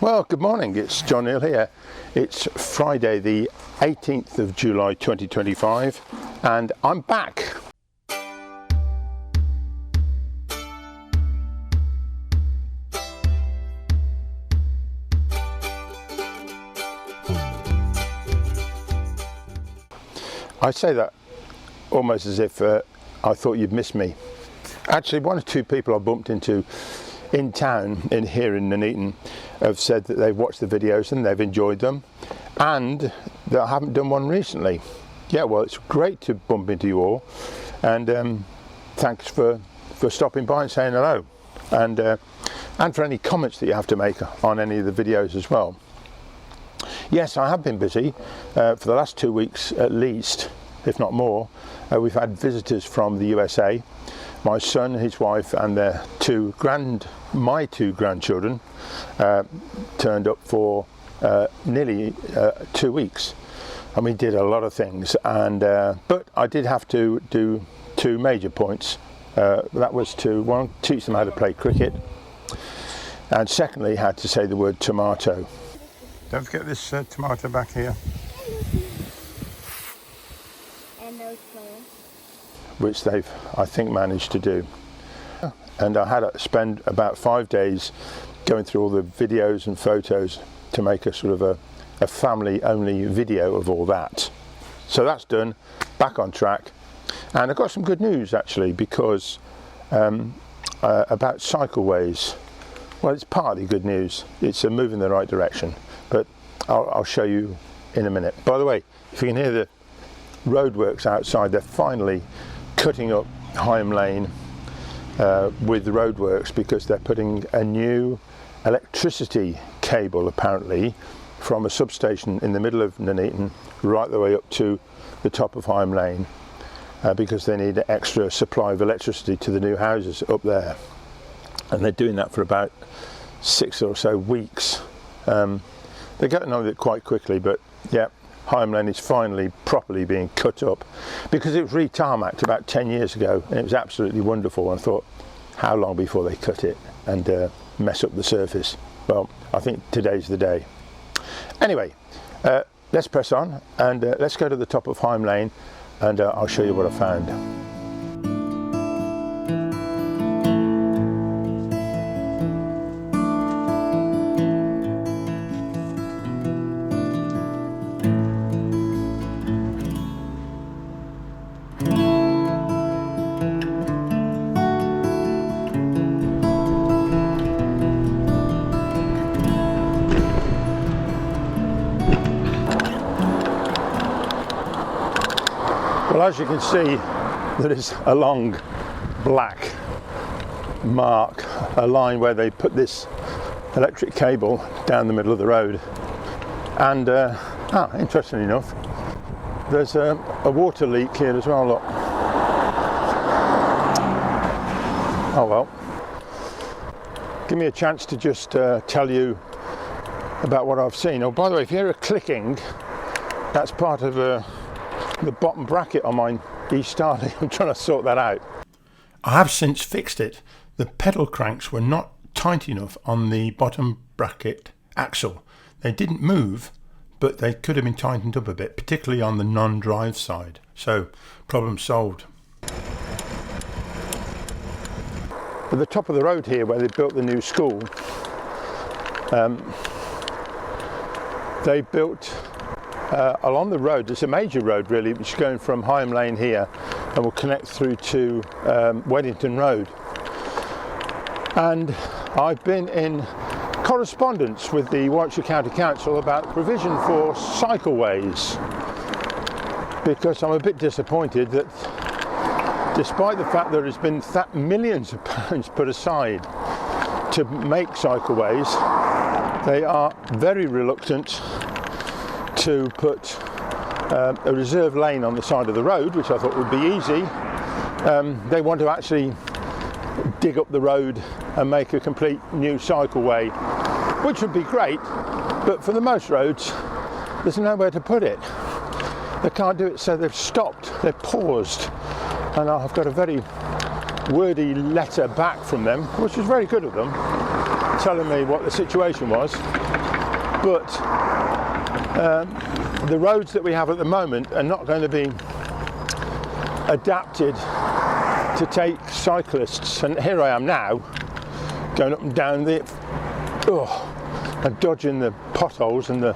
Well, good morning, it's John Neal here. It's Friday the 18th of July 2025 and I'm back. I say that almost as if I thought you'd missed me. Actually, one or two people I bumped into in town here in Nuneaton have said that they've watched the videos and they've enjoyed them and that I haven't done one recently. Yeah, well, it's great to bump into you all, and thanks for stopping by and saying hello, and for any comments that you have to make on any of the videos as well. Yes, I have been busy for the last 2 weeks at least, if not more. We've had visitors from the USA. My son, his wife, and my two grandchildren turned up for nearly 2 weeks, and we did a lot of things. And but I did have to do two major points. That was to, one, teach them how to play cricket, and secondly, had to say the word tomato. Don't forget this tomato back here. And those plants. Which they've, I think, managed to do. And I had to spend about 5 days going through all the videos and photos to make a sort of a family-only video of all that. So that's done, back on track. And I've got some good news, actually, because about cycleways. Well, it's partly good news. It's a move in the right direction, but I'll show you in a minute. By the way, if you can hear the roadworks outside, they're finally cutting up Higham Lane with the roadworks, because they're putting a new electricity cable apparently from a substation in the middle of Nuneaton right the way up to the top of Higham Lane, because they need an extra supply of electricity to the new houses up there, and they're doing that for about 6 or so weeks. They're getting on with it quite quickly, but yeah, Higham Lane is finally properly being cut up, because it was re-tarmacked about 10 years ago and it was absolutely wonderful, and I thought, how long before they cut it and mess up the surface? Well, I think today's the day. Anyway, let's press on and let's go to the top of Higham Lane, and I'll show you what I found. Well, as you can see, there is a long black mark, a line where they put this electric cable down the middle of the road. And interestingly enough, there's a water leak here as well, look. Oh well. Give me a chance to just tell you about what I've seen. Oh, by the way, if you hear a clicking, that's part of the bottom bracket on my East Starley. I'm trying to sort that out. I have since fixed it. The pedal cranks were not tight enough on the bottom bracket axle. They didn't move, but they could have been tightened up a bit, particularly on the non-drive side. So, problem solved. At the top of the road here, where they built the new school, they built along the road. There's a major road really, which is going from Higham Lane here and will connect through to Weddington Road. And I've been in correspondence with the Warwickshire County Council about provision for cycleways, because I'm a bit disappointed that despite the fact there has been millions of pounds put aside to make cycleways, they are very reluctant to put a reserve lane on the side of the road, which I thought would be easy. They want to actually dig up the road and make a complete new cycleway, which would be great, but for the most roads there's nowhere to put it. They can't do it, so they've stopped, they've paused, and I've got a very wordy letter back from them, which is very good of them, telling me what the situation was, but the roads that we have at the moment are not going to be adapted to take cyclists. And here I am now, going up and down and dodging the potholes and the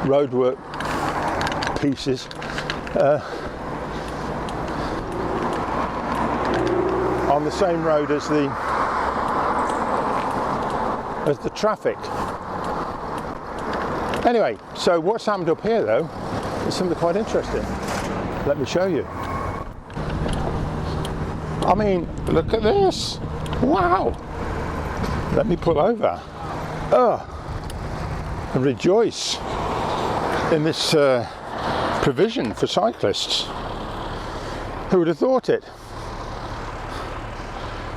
roadwork pieces. On the same road as the traffic. Anyway, so what's happened up here though is something quite interesting. Let me show you. I mean, look at this. Wow. Let me pull over. And rejoice in this provision for cyclists. Who would have thought it?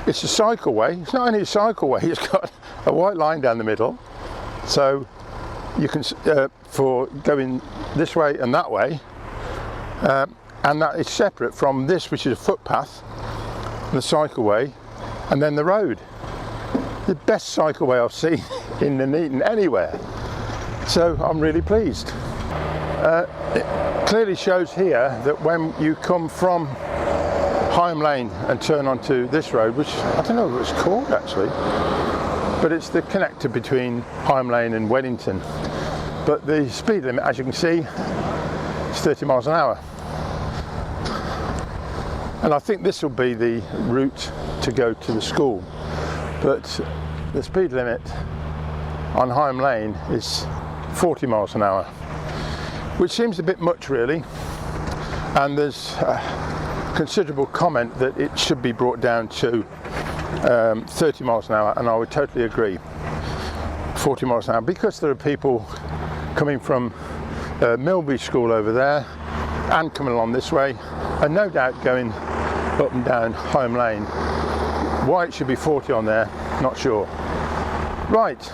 It's a cycleway. It's not only a cycleway, it's got a white line down the middle. So you can, for going this way and that way, and that is separate from this, which is a footpath, the cycleway, and then the road. The best cycleway I've seen in Nuneaton anywhere. So I'm really pleased. It clearly shows here that when you come from Higham Lane and turn onto this road, which I don't know what it's called actually, but it's the connector between Higham Lane and Weddington. But the speed limit, as you can see, is 30 miles an hour. And I think this will be the route to go to the school. But the speed limit on Higham Lane is 40 miles an hour, which seems a bit much really. And there's considerable comment that it should be brought down to 30 miles an hour, and I would totally agree. 40 miles an hour, because there are people coming from Milby School over there and coming along this way, and no doubt going up and down Higham Lane. Why it should be 40 on there, not sure. Right,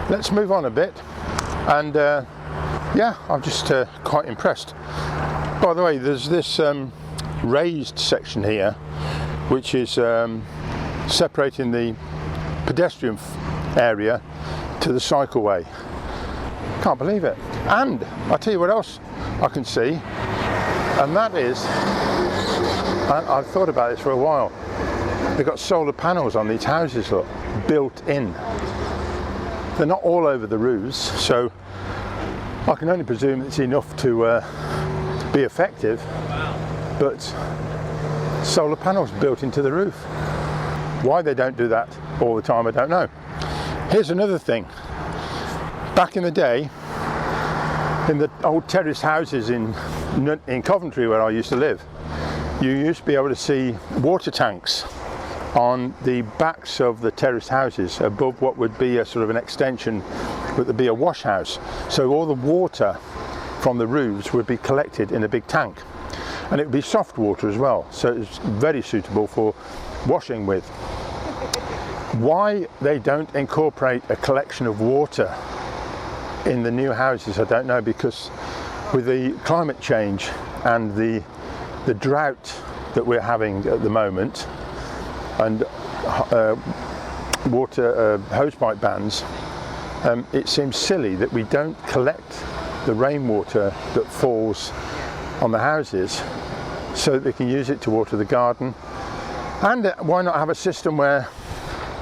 let's move on a bit, and yeah, I'm just quite impressed. By the way, there's this raised section here which is separating the pedestrian area to the cycleway. Can't believe it. And I'll tell you what else I can see, and that is, I've thought about this for a while, they've got solar panels on these houses, look, built in. They're not all over the roofs, so I can only presume it's enough to be effective, but solar panels built into the roof. Why they don't do that all the time, I don't know. Here's another thing. Back in the day, in the old terrace houses in Coventry where I used to live, you used to be able to see water tanks on the backs of the terrace houses above what would be a sort of an extension, but there'd be a wash house. So all the water from the roofs would be collected in a big tank, and it would be soft water as well, so it's very suitable for washing with. Why they don't incorporate a collection of water in the new houses, I don't know, because with the climate change and the drought that we're having at the moment, and water hosepipe bans, it seems silly that we don't collect the rainwater that falls on the houses so that they can use it to water the garden. And why not have a system where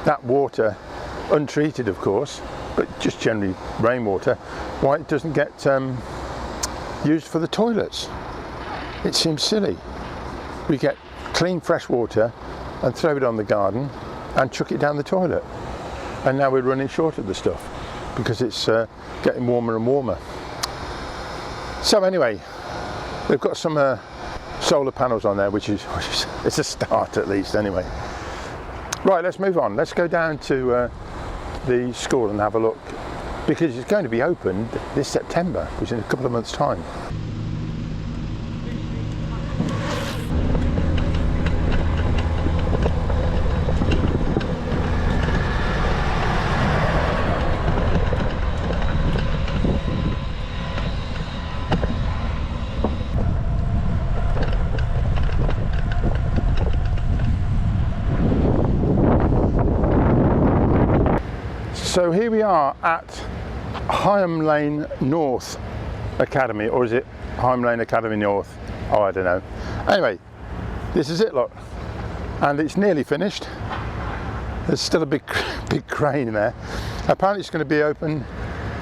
that water, untreated of course, but just generally rainwater, why it doesn't get used for the toilets? It seems silly. We get clean fresh water and throw it on the garden and chuck it down the toilet, and now we're running short of the stuff because it's getting warmer and warmer. So anyway, they've got some solar panels on there, which is it's a start at least anyway. Right, let's move on. Let's go down to the school and have a look, because it's going to be opened this September, which is in a couple of months' time. So here we are at Higham Lane North Academy, or is it Higham Lane Academy North? Oh, I don't know. Anyway, this is it, look, and it's nearly finished. There's still a big crane there. Apparently it's going to be open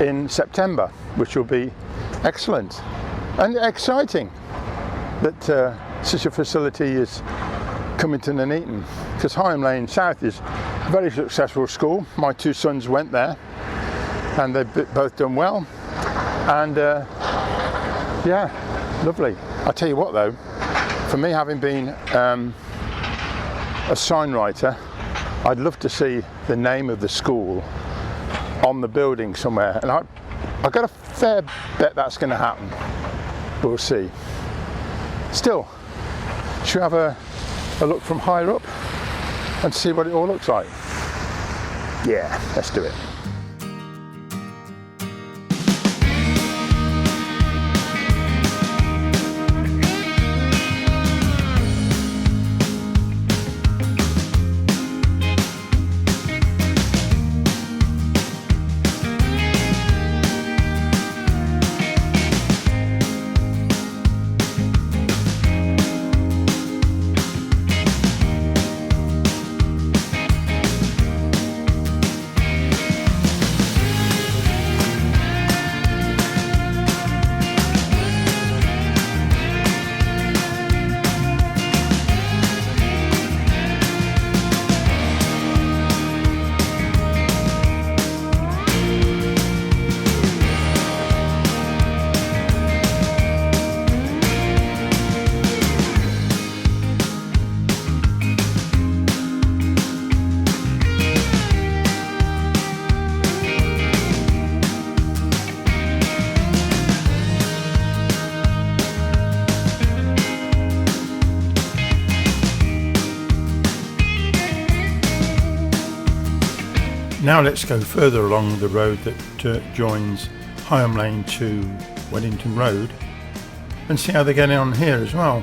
in September, which will be excellent and exciting that such a facility is coming to Nuneaton, because Higham Lane South is a very successful school. My two sons went there and they've both done well, and yeah, lovely. I tell you what though, for me, having been a sign writer, I'd love to see the name of the school on the building somewhere, and I've got a fair bet that's going to happen. We'll see. Still, should we have a look from higher up and see what it all looks like? Yeah, let's do it. Now let's go further along the road that joins Higham Lane to Weddington Road and see how they're getting on here as well.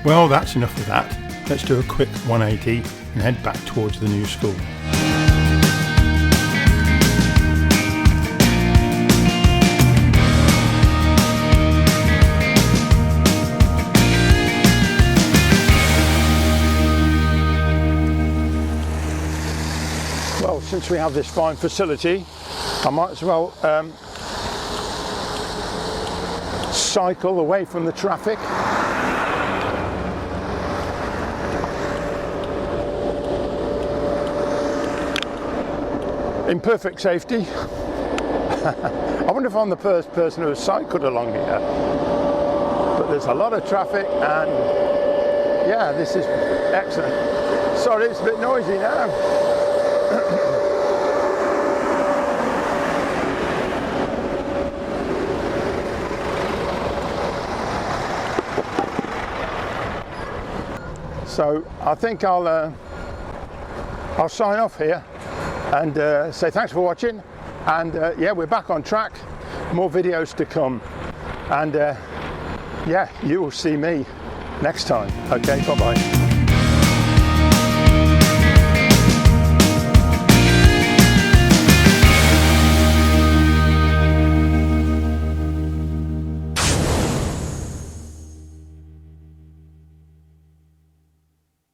Well, that's enough of that. Let's do a quick 180 and head back towards the new school. Well, since we have this fine facility, I might as well cycle away from the traffic. In perfect safety. I wonder if I'm the first person who has cycled along here. But there's a lot of traffic, and yeah, this is excellent. Sorry, it's a bit noisy now. So I think I'll sign off here and say thanks for watching, and yeah, we're back on track, more videos to come, and yeah, you will see me next time. Okay, bye bye.